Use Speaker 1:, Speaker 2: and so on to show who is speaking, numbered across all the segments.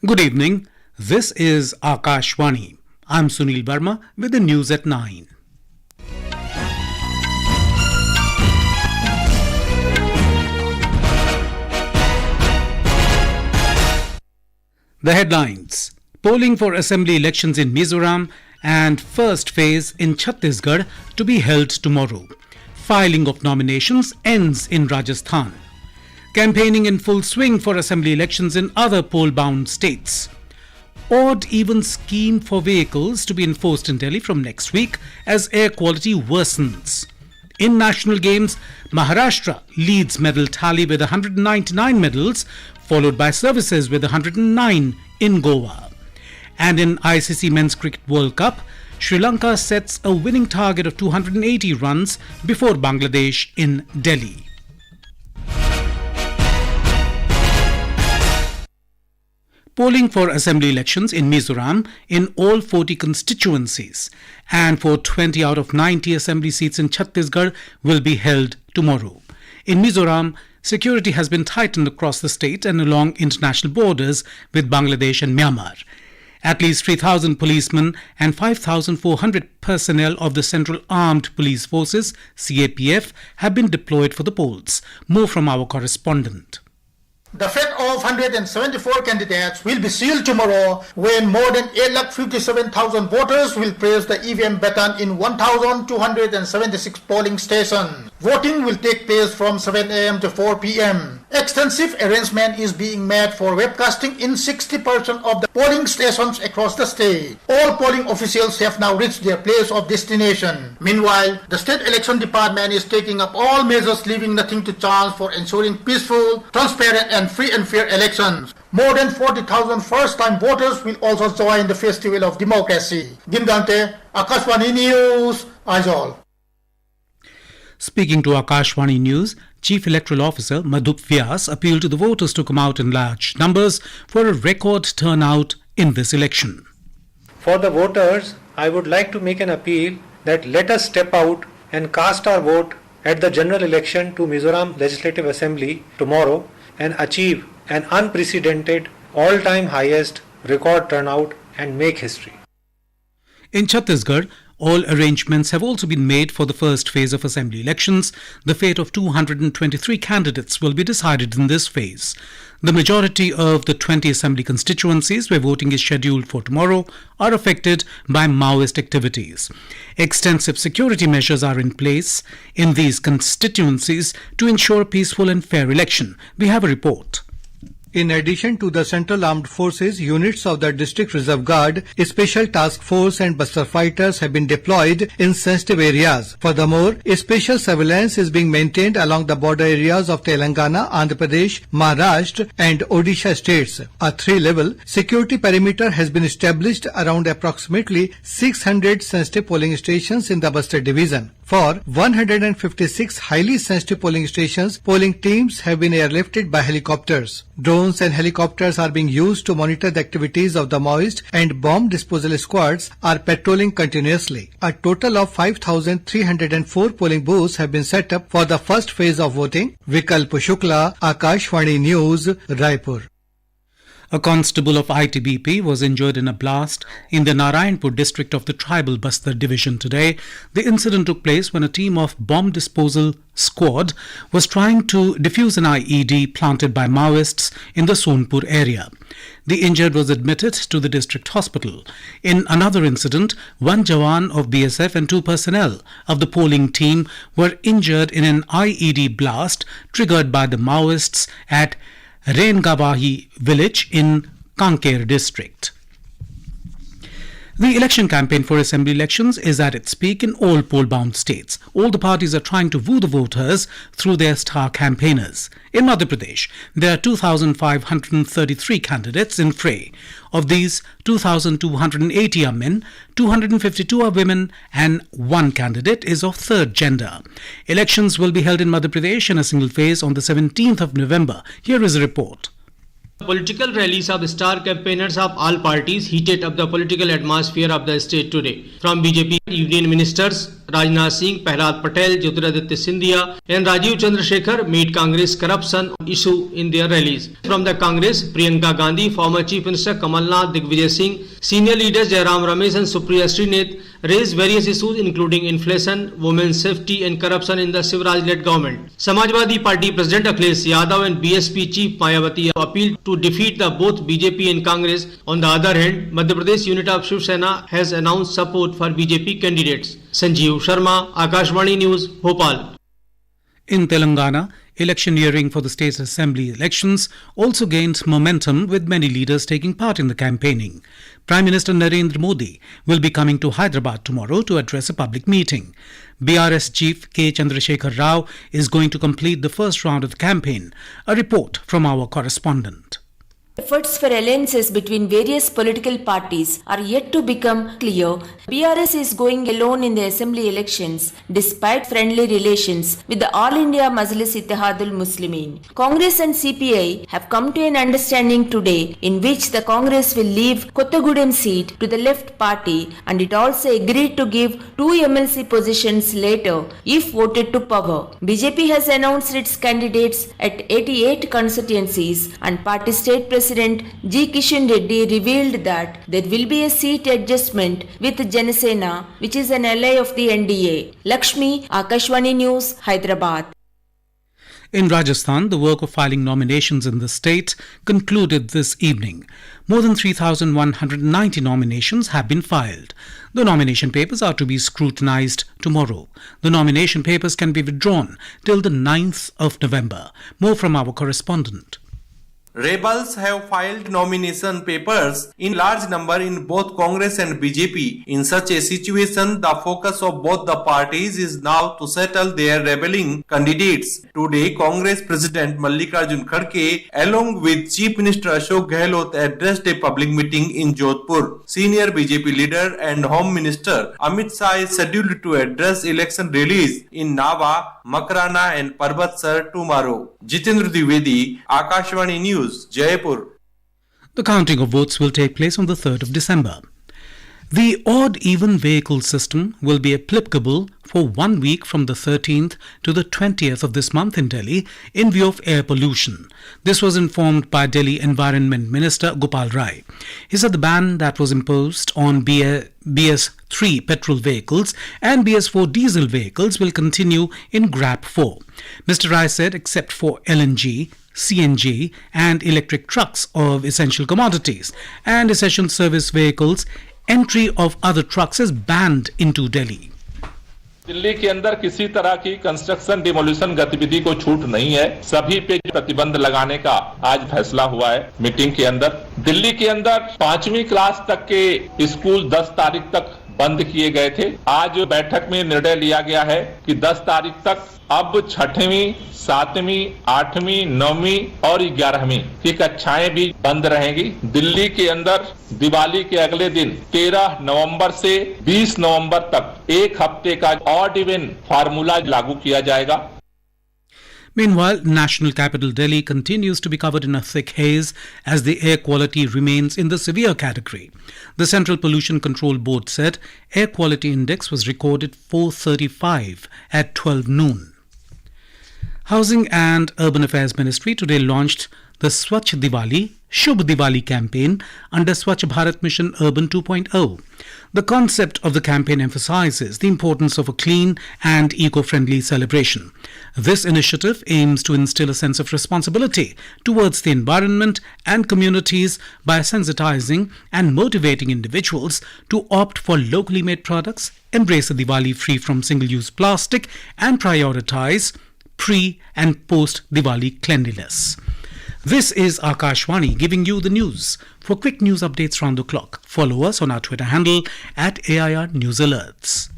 Speaker 1: Good evening. This is Akashvani. I'm Sunil Verma with the news at 9. The headlines: polling for assembly elections in Mizoram and first phase in Chhattisgarh to be held tomorrow. Filing of nominations ends in Rajasthan. Campaigning in full swing for assembly elections in other poll-bound states. Odd-even scheme for vehicles to be enforced in Delhi from next week as air quality worsens. In national games, Maharashtra leads medal tally with 199 medals, followed by services with 109 in Goa. And in ICC Men's Cricket World Cup, Sri Lanka sets a winning target of 280 runs before Bangladesh in Delhi. Polling for assembly elections in Mizoram in all 40 constituencies and for 20 out of 90 assembly seats in Chhattisgarh will be held tomorrow. In Mizoram, security has been tightened across the state and along international borders with Bangladesh and Myanmar. At least 3,000 policemen and 5,400 personnel of the Central Armed Police Forces (CAPF) have been deployed for the polls. More from our correspondent.
Speaker 2: The fate of 174 candidates will be sealed tomorrow when more than 857,000 voters will press the EVM button in 1,276 polling stations. Voting will take place from 7 a.m. to 4 p.m. Extensive arrangement is being made for webcasting in 60% of the polling stations across the state. All polling officials have now reached their place of destination. Meanwhile, the State Election Department is taking up all measures, leaving nothing to chance for ensuring peaceful, transparent and free and fair elections. More than 40,000 first-time voters will also join the festival of democracy. Gindante, Akashvani News, Aizawl.
Speaker 1: Speaking to Akashvani News, Chief Electoral Officer Madhup Vyas appealed to the voters to come out in large numbers for a record turnout in this election.
Speaker 3: For the voters, I would like to make an appeal that let us step out and cast our vote at the general election to Mizoram Legislative Assembly tomorrow and achieve an unprecedented, all-time highest record turnout and make history.
Speaker 1: In Chhattisgarh, all arrangements have also been made for the first phase of assembly elections. The fate of 223 candidates will be decided in this phase. The majority of the 20 assembly constituencies where voting is scheduled for tomorrow are affected by Maoist activities. Extensive security measures are in place in these constituencies to ensure a peaceful and fair election. We have a report.
Speaker 4: In addition to the Central Armed Forces, units of the District Reserve Guard, Special Task Force and Buster Fighters have been deployed in sensitive areas. Furthermore, a special surveillance is being maintained along the border areas of Telangana, Andhra Pradesh, Maharashtra and Odisha states. A three-level security perimeter has been established around approximately 600 sensitive polling stations in the Buster Division. For 156 highly sensitive polling stations, polling teams have been airlifted by helicopters. Drones and helicopters are being used to monitor the activities of the Maoist, and bomb disposal squads are patrolling continuously. A total of 5,304 polling booths have been set up for the first phase of voting. Vikalp Shukla, Akashvani News, Raipur.
Speaker 1: A constable of ITBP was injured in a blast in the Narayanpur district of the tribal Bastar division today. The incident took place when a team of bomb disposal squad was trying to defuse an IED planted by Maoists in the Sonpur area. The injured was admitted to the district hospital. In another incident, one Jawan of BSF and two personnel of the polling team were injured in an IED blast triggered by the Maoists at Rengavahi village in Kanker district. The election campaign for assembly elections is at its peak in all poll-bound states. All the parties are trying to woo the voters through their star campaigners. In Madhya Pradesh, there are 2,533 candidates in fray. Of these, 2,280 are men, 252 are women, and one candidate is of third gender. Elections will be held in Madhya Pradesh in a single phase on the 17th of November. Here is a report.
Speaker 5: Political rallies of star campaigners of all parties heated up the political atmosphere of the state today. From BJP union ministers Rajnath Singh, Prahlad Patel, Jyotiraditya Scindia and Rajiv Chandrasekhar meet Congress corruption issue in their rallies. From the Congress, Priyanka Gandhi, former Chief Minister Kamalnath, Digvijay Singh, senior leaders Jairam Ramesh and Supriya Srinath raised various issues including inflation, women's safety and corruption in the Shivraj-led government. Samajwadi Party President Akhilesh Yadav and BSP Chief Mayawati appealed to defeat the both BJP and Congress. On the other hand, Madhya Pradesh unit of Shiv Sena has announced support for BJP candidates. Sanjeev Sharma, Akashvani News, Bhopal.
Speaker 1: In Telangana, electioneering for the state assembly elections also gained momentum, with many leaders taking part in the campaigning. Prime Minister Narendra Modi will be coming to Hyderabad tomorrow to address a public meeting. BRS Chief K. Chandrasekhar Rao is going to complete the first round of the campaign. A report from our correspondent.
Speaker 6: Efforts for alliances between various political parties are yet to become clear. BRS is going alone in the assembly elections despite friendly relations with the All India Majlis Ittihadul Muslimin. Congress and CPI have come to an understanding today in which the Congress will leave Kottagudem seat to the left party, and it also agreed to give 2 MLC positions later if voted to power. BJP has announced its candidates at 88 constituencies, and party state president G. Kishan Reddy revealed that there will be a seat adjustment with Janasena, which is an ally of the NDA. Lakshmi, Akashvani News, Hyderabad.
Speaker 1: In Rajasthan, the work of filing nominations in the state concluded this evening. More than 3,190 nominations have been filed. The nomination papers are to be scrutinized tomorrow. The nomination papers can be withdrawn till the 9th of November. More from our correspondent.
Speaker 7: Rebels have filed nomination papers in large number in both Congress and BJP. In such a situation, the focus of both the parties is now to settle their rebelling candidates. Today, Congress President Mallikarjun Kharge along with Chief Minister Ashok Gehlot addressed a public meeting in Jodhpur. Senior BJP leader and Home Minister Amit Shah is scheduled to address election rallies in Nava, Makrana and Parbatsar tomorrow. Jitendra Dwivedi, Akashvani News, Jaipur.
Speaker 1: The counting of votes will take place on the 3rd of December. The odd-even vehicle system will be applicable for 1 week from the 13th to the 20th of this month in Delhi in view of air pollution. This was informed by Delhi Environment Minister Gopal Rai. He said the ban that was imposed on BS3 petrol vehicles and BS4 diesel vehicles will continue in GRAP 4. Mr. Rai said except for LNG, CNG and electric trucks of essential commodities and essential service vehicles, entry of other trucks is banned into Delhi.
Speaker 8: Delhi के अंदर किसी तरह की construction demolition गतिविधि को छूट नहीं है। सभी पे प्रतिबंध लगाने का आज फैसला हुआ है मीटिंग के अंदर। दिल्ली के अंदर 5वीं क्लास तक के स्कूल 10 तारीख तक बंद किए गए थे। आज बैठक में निर्णय लिया गया है कि 10 तारीख तक अब 6वीं, 7वीं, 8वीं, 9वीं और 11वीं की कक्षाएं भी बंद रहेंगी। दिल्ली के अंदर दिवाली के अगले दिन 13 नवंबर से 20 नवंबर तक 1 हफ्ते का ऑड इवन फार्मूला लागू किया जाएगा।
Speaker 1: Meanwhile, national capital Delhi continues to be covered in a thick haze as the air quality remains in the severe category. The Central Pollution Control Board said air quality index was recorded 435 at 12 noon. Housing and Urban Affairs Ministry today launched the Swachh Diwali, Shubh Diwali campaign under Swachh Bharat Mission Urban 2.0. The concept of the campaign emphasizes the importance of a clean and eco-friendly celebration. This initiative aims to instill a sense of responsibility towards the environment and communities by sensitizing and motivating individuals to opt for locally made products, embrace a Diwali free from single-use plastic, and prioritize pre- and post-Diwali cleanliness. This is Akashvani giving you the news. For quick news updates round the clock, follow us on our Twitter handle at AIR News Alerts.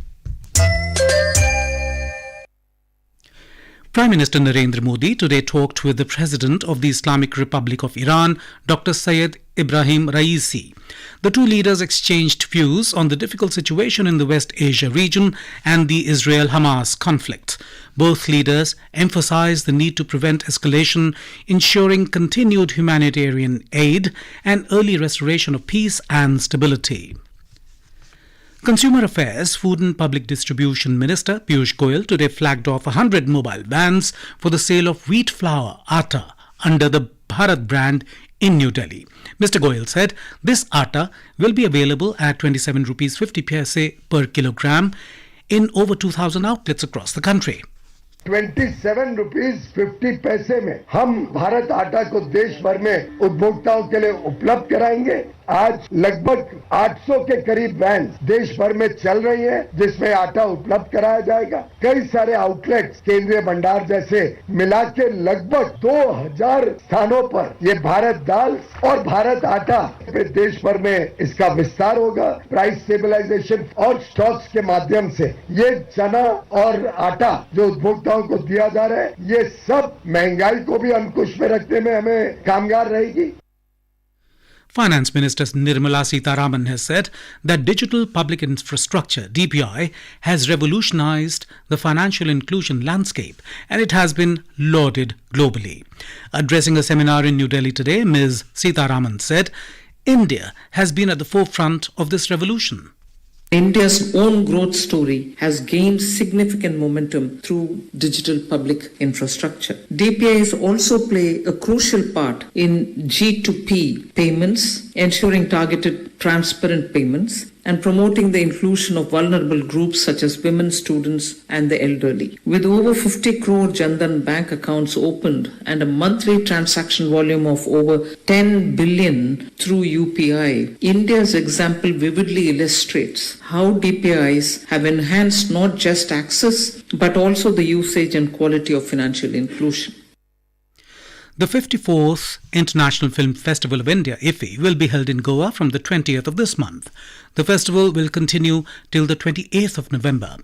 Speaker 1: Prime Minister Narendra Modi today talked with the President of the Islamic Republic of Iran, Dr. Syed Ibrahim Raisi. The two leaders exchanged views on the difficult situation in the West Asia region and the Israel-Hamas conflict. Both leaders emphasized the need to prevent escalation, ensuring continued humanitarian aid and early restoration of peace and stability. Consumer Affairs, Food and Public Distribution Minister Piyush Goyal today flagged off 100 mobile vans for the sale of wheat flour, atta, under the Bharat brand in New Delhi. Mr. Goyal said this atta will be available at 27 rupees 50 paise per kilogram in over 2,000 outlets across the country.
Speaker 9: 27 rupees 50 पैसे में हम भारत आटा को देश भर में उपभोक्ताओं के लिए उपलब्ध कराएंगे। आज लगभग 800 के करीब वैन देश भर में चल रही है, जिसमें आटा उपलब्ध कराया जाएगा। कई सारे आउटलेट्स, केंद्रीय भंडार जैसे मिला के लगभग 2000 स्थानों पर ये भारत दाल और भारत आटा पे देश भर में इसका विस्तार होगा। प्राइस स्टेबलाइजेशन और स्टॉक्स के माध्यम से ये चना और आटा जो उपभोक्ताओं को दिया जा रहा है, ये सब महंगाई को भी अंकुश में रखने में हमें कामगार रहेगी।
Speaker 1: Finance Minister Nirmala Sitharaman has said that digital public infrastructure, DPI, has revolutionized the financial inclusion landscape and it has been lauded globally. Addressing a seminar in New Delhi today, Ms. Sitharaman said, India has been at the forefront of this revolution.
Speaker 10: India's own growth story has gained significant momentum through digital public infrastructure. DPIs also play a crucial part in G2P payments, ensuring targeted, transparent payments, and promoting the inclusion of vulnerable groups such as women, students, and the elderly. With over 50 crore Jandan bank accounts opened and a monthly transaction volume of over 10 billion through UPI, India's example vividly illustrates how DPIs have enhanced not just access but also the usage and quality of financial inclusion.
Speaker 1: The 54th International Film Festival of India, IFFI, will be held in Goa from the 20th of this month. The festival will continue till the 28th of November.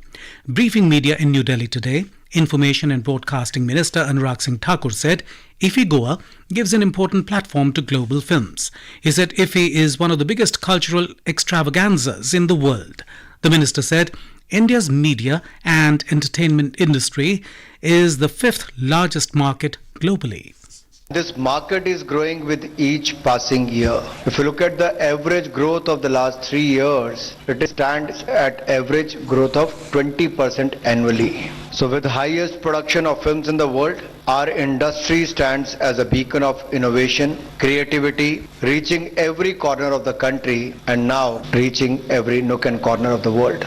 Speaker 1: Briefing media in New Delhi today, Information and Broadcasting Minister Anurag Singh Thakur said IFFI Goa gives an important platform to global films. He said IFFI is one of the biggest cultural extravaganzas in the world. The minister said India's media and entertainment industry is the 5th largest market globally.
Speaker 11: This market is growing with each passing year. If you look at the average growth of the last 3 years, it stands at average growth of 20% annually. So with the highest production of films in the world, our industry stands as a beacon of innovation, creativity, reaching every corner of the country and now reaching every nook and corner of the world.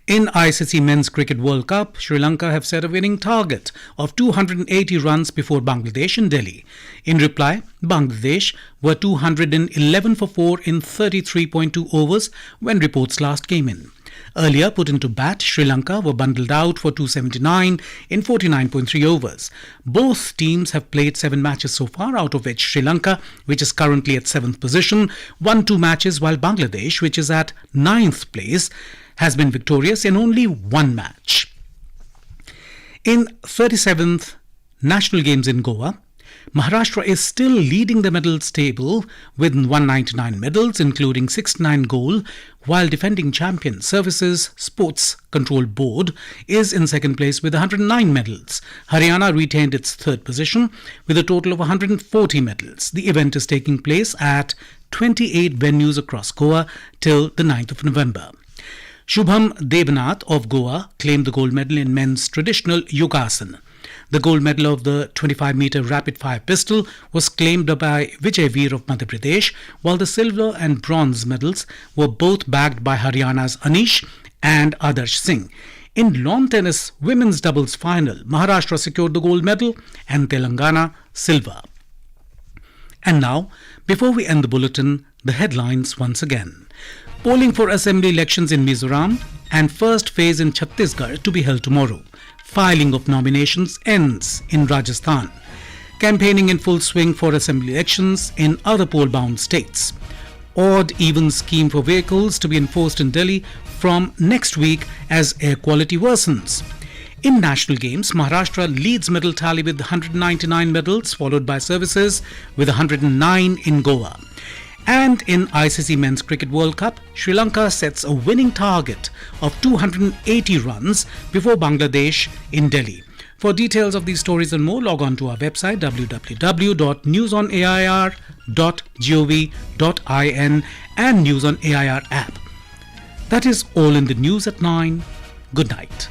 Speaker 1: In ICC Men's Cricket World Cup, Sri Lanka have set a winning target of 280 runs before Bangladesh in Delhi. In reply, Bangladesh were 211 for 4 in 33.2 overs when reports last came in. Earlier put into bat, Sri Lanka were bundled out for 279 in 49.3 overs. Both teams have played 7 matches so far, out of which Sri Lanka, which is currently at 7th position, won 2 matches, while Bangladesh, which is at 9th place, has been victorious in only 1 match. In 37th National Games in Goa, Maharashtra is still leading the medals table with 199 medals, including 69 gold, while defending champion Services Sports Control Board is in second place with 109 medals. Haryana retained its third position with a total of 140 medals. The event is taking place at 28 venues across Goa till the 9th of November. Shubham Devnath of Goa claimed the gold medal in men's traditional Yogasana. The gold medal of the 25-meter rapid-fire pistol was claimed by Vijay Veer of Madhya Pradesh, while the silver and bronze medals were both bagged by Haryana's Anish and Adarsh Singh. In lawn tennis women's doubles final, Maharashtra secured the gold medal and Telangana silver. And now, before we end the bulletin, the headlines once again. Polling for assembly elections in Mizoram and first phase in Chhattisgarh to be held tomorrow. Filing of nominations ends in Rajasthan. Campaigning in full swing for assembly elections in other poll-bound states. Odd-even scheme for vehicles to be enforced in Delhi from next week as air quality worsens. In national games, Maharashtra leads medal tally with 199 medals, followed by Services with 109 in Goa. And in ICC Men's Cricket World Cup, Sri Lanka sets a winning target of 280 runs before Bangladesh in Delhi. For details of these stories and more, log on to our website www.newsonair.gov.in and News on AIR app. That is all in the news at 9. Good night.